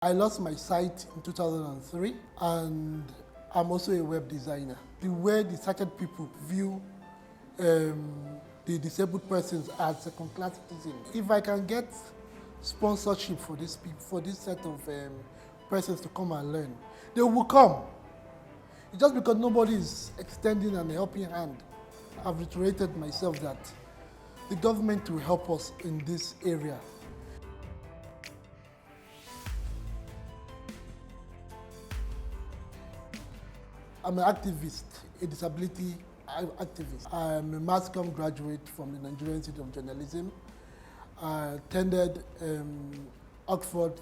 I lost my sight in 2003, and I'm also a web designer. The way the sighted people view the disabled persons as second-class citizens. If I can get sponsorship for this set of persons to come and learn, they will come. It's just because nobody is extending an helping hand. I've reiterated myself that the government will help us in this area. I'm an activist, a disability activist. I'm a mass comm graduate from the Nigerian Institute of Journalism. I attended Oxford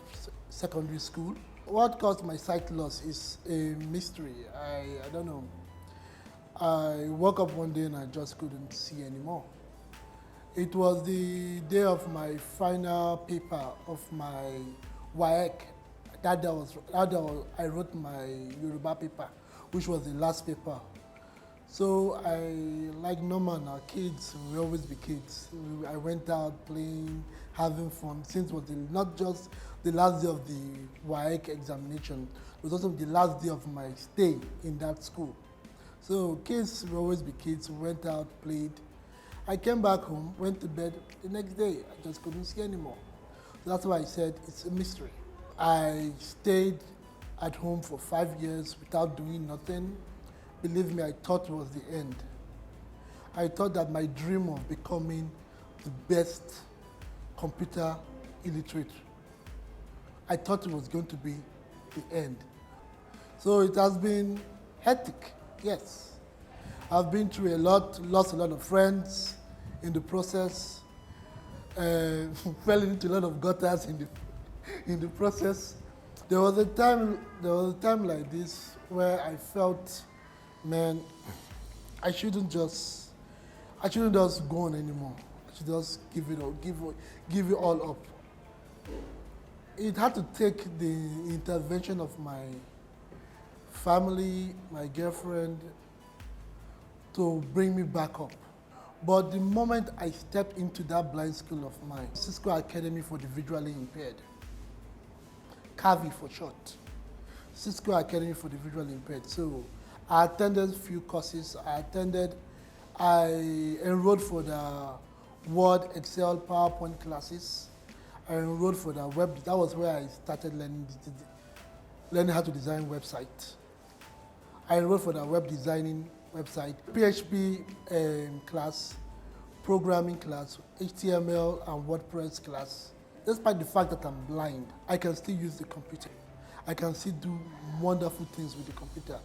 Secondary School. What caused my sight loss is a mystery. I don't know. I woke up one day and I just couldn't see anymore. It was the day of my final paper of my WAEC. That day I wrote my Yoruba paper, which was the last paper. So like normal, our kids, we always be kids. I went out playing, having fun, since it was not just the last day of the WAEC examination, it was also the last day of my stay in that school. So kids will always be kids. We went out, played. I came back home, went to bed. The next day, I just couldn't see anymore. So that's why I said it's a mystery. I stayed at home for 5 years without doing nothing. Believe me, I thought it was the end. I thought that my dream of becoming the best computer illiterate, I thought it was going to be the end. So it has been hectic, yes. I've been through a lot, lost a lot of friends in the process, fell into a lot of gutters in the process. There was a time like this where I felt, man, I shouldn't just go on anymore. I should just give it all up. It had to take the intervention of my family, my girlfriend, to bring me back up. But the moment I stepped into that blind school of mine, Cisco Academy for the Visually Impaired, CAVI for short, Cisco Academy for the Visually Impaired. So I attended a few courses. I enrolled for the Word, Excel, PowerPoint classes. I enrolled for the web. That was where I started learning how to design websites. I enrolled for the web designing website, PHP class, programming class, HTML and WordPress class. Despite the fact that I'm blind, I can still use the computer. I can still do wonderful things with the computer.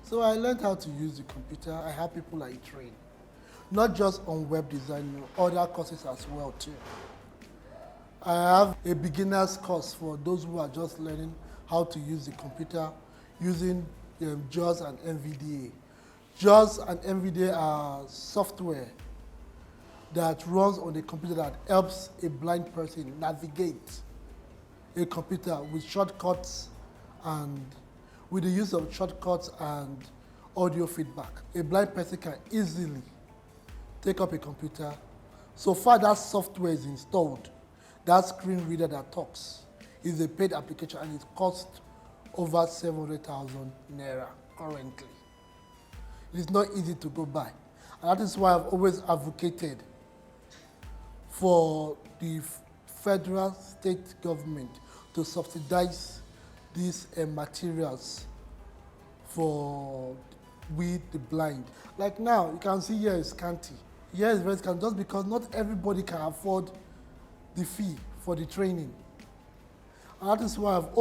So I learned how to use the computer. I have people I train, not just on web design, other courses as well too. I have a beginner's course for those who are just learning how to use the computer using JAWS and NVDA. JAWS and NVDA are software that runs on a computer that helps a blind person navigate a computer with shortcuts and with the use of shortcuts and audio feedback. A blind person can easily take up a computer. So far that software is installed. That screen reader that talks is a paid application and it costs over 700,000 naira currently. It's not easy to go by. And that is why I've always advocated for the federal state government to subsidize these materials for we the blind. Like now, you can see here is scanty. Here is very scanty just because not everybody can afford the fee for the training. And that is why I've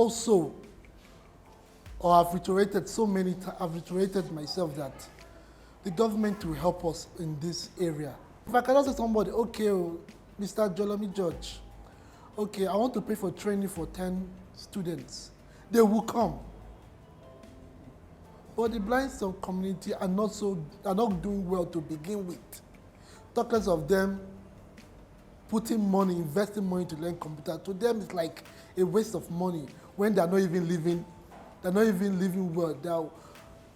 reiterated myself that the government will help us in this area. If I cannot say somebody, okay, Mr. Jolomi George, okay, I want to pay for training for 10 students, they will come. But the blind community are not doing well to begin with. Talk less of them investing money to learn computer. To them, it's like a waste of money when they're not even living well. The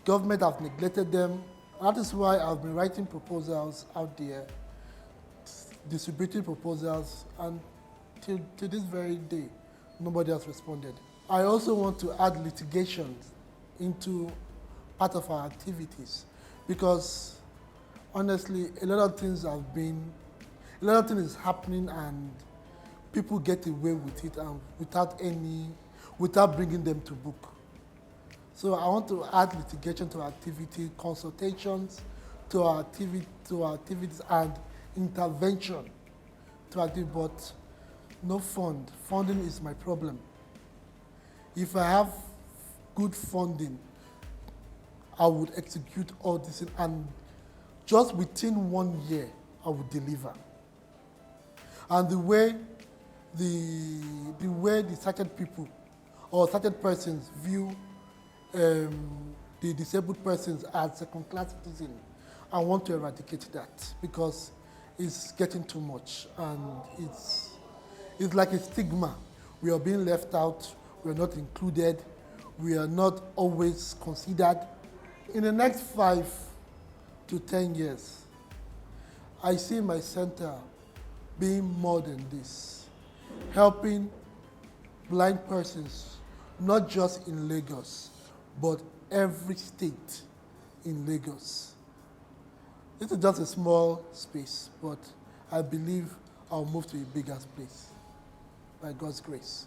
government have neglected them. That is why I've been writing proposals out there, distributing proposals, and till this very day, nobody has responded. I also want to add litigation into part of our activities because honestly, a lot of things is happening and people get away with it and without bringing them to book. So I want to add litigation to our activity, consultations to our activities and intervention to our activity, but no fund. Funding is my problem. If I have good funding, I would execute all this and just within 1 year, I would deliver. And the way the certain people or certain persons view the disabled persons as second-class citizens, I want to eradicate that because it's getting too much and it's like a stigma. We are being left out, we are not included, we are not always considered. In the next 5 to 10 years, I see my center being more than this, helping blind persons, not just in Lagos, but every state in Lagos. This is just a small space, but I believe I'll move to a bigger place by God's grace.